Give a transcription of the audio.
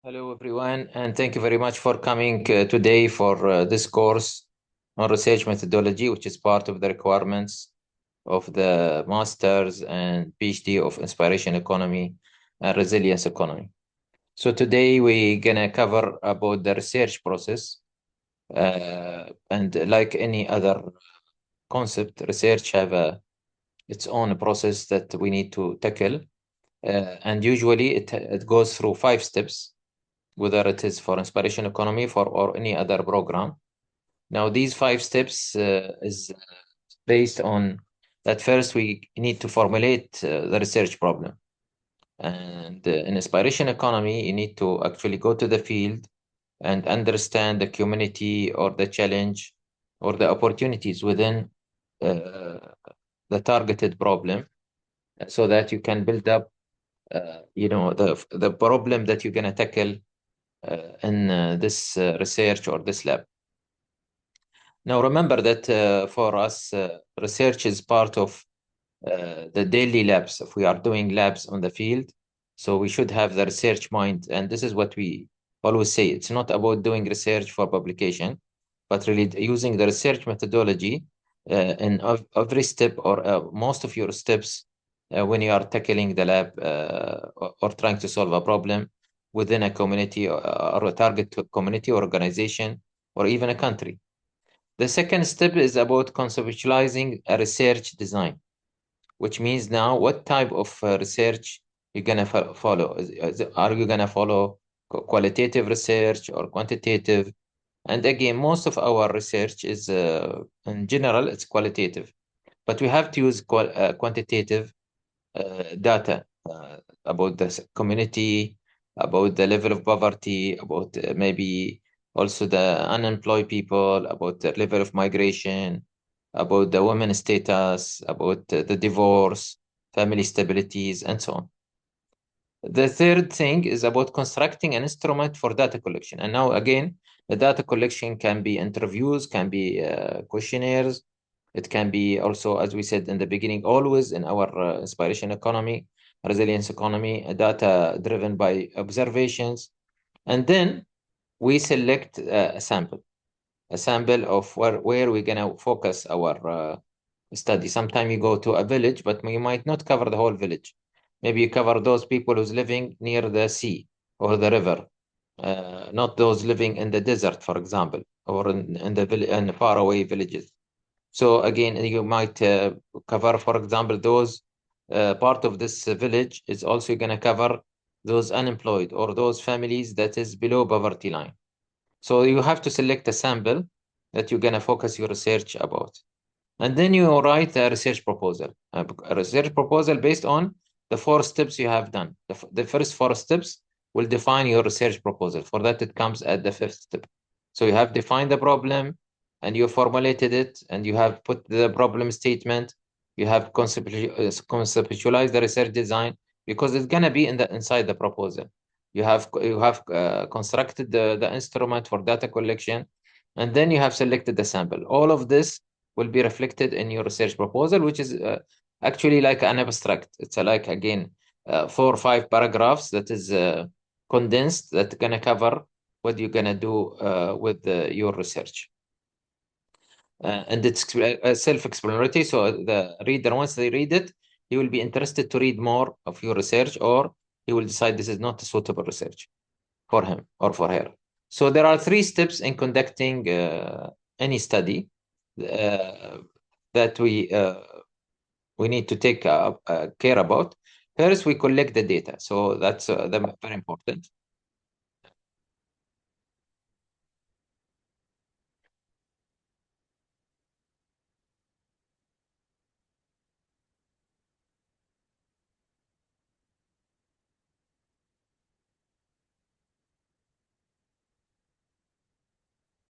Hello, everyone, and thank you very much for coming today for this course on research methodology, which is part of the requirements of the Masters and PhD of Inspiration Economy and Resilience Economy. So today we're gonna cover about the research process, and like any other concept, research have its own process that we need to tackle, and usually it goes through 5 steps, whether it is for Inspiration Economy or any other program. Now, these 5 steps is based on that first we need to formulate the research problem. And in Inspiration Economy, you need to actually go to the field and understand the community or the challenge or the opportunities within the targeted problem, so that you can build up, the problem that you're going to tackle in this research or this lab. Now, remember that for us, research is part of the daily labs. If we are doing labs on the field, so we should have the research mind. And this is what we always say. It's not about doing research for publication, but really using the research methodology in every step or most of your steps when you are tackling the lab or trying to solve a problem within a community or a target community or organization or even a country. The second step is about conceptualizing a research design, which means now what type of research you're going to follow. Are you going to follow qualitative research or quantitative? And again, most of our research is, in general, it's qualitative, but we have to use quantitative data about the community, about the level of poverty, about maybe also the unemployed people, about the level of migration, about the women's status, about the divorce, family stabilities, and so on. The third thing is about constructing an instrument for data collection. And now, again, the data collection can be interviews, can be questionnaires. It can be also, as we said in the beginning, always in our inspiration economy, resilience economy, data driven by observations. And then we select a sample of where we're going to focus our study. Sometimes you go to a village, but you might not cover the whole village. Maybe you cover those people who's living near the sea or the river, not those living in the desert, for example, or in the faraway villages. So again, you might cover, for example, those part of this village is also going to cover those unemployed or those families that is below poverty line. So you have to select a sample that you're going to focus your research about. And then you write a research proposal, a research proposal based on the 4 steps you have done. The first 4 steps will define your research proposal. For that, it comes at the 5th step. So you have defined the problem and you formulated it and you have put the problem statement. You have conceptualized the research design because it's going to be inside the proposal. You have constructed the instrument for data collection, and then you have selected the sample. All of this will be reflected in your research proposal, which is actually like an abstract. It's like, again, 4 or 5 paragraphs that is condensed, that's going to cover what you're going to do with your research. And it's self-explanatory, so the reader, once they read it, he will be interested to read more of your research, or he will decide this is not a suitable research for him or for her. So there are 3 steps in conducting any study that we need to take care about. First, we collect the data. So that's very important.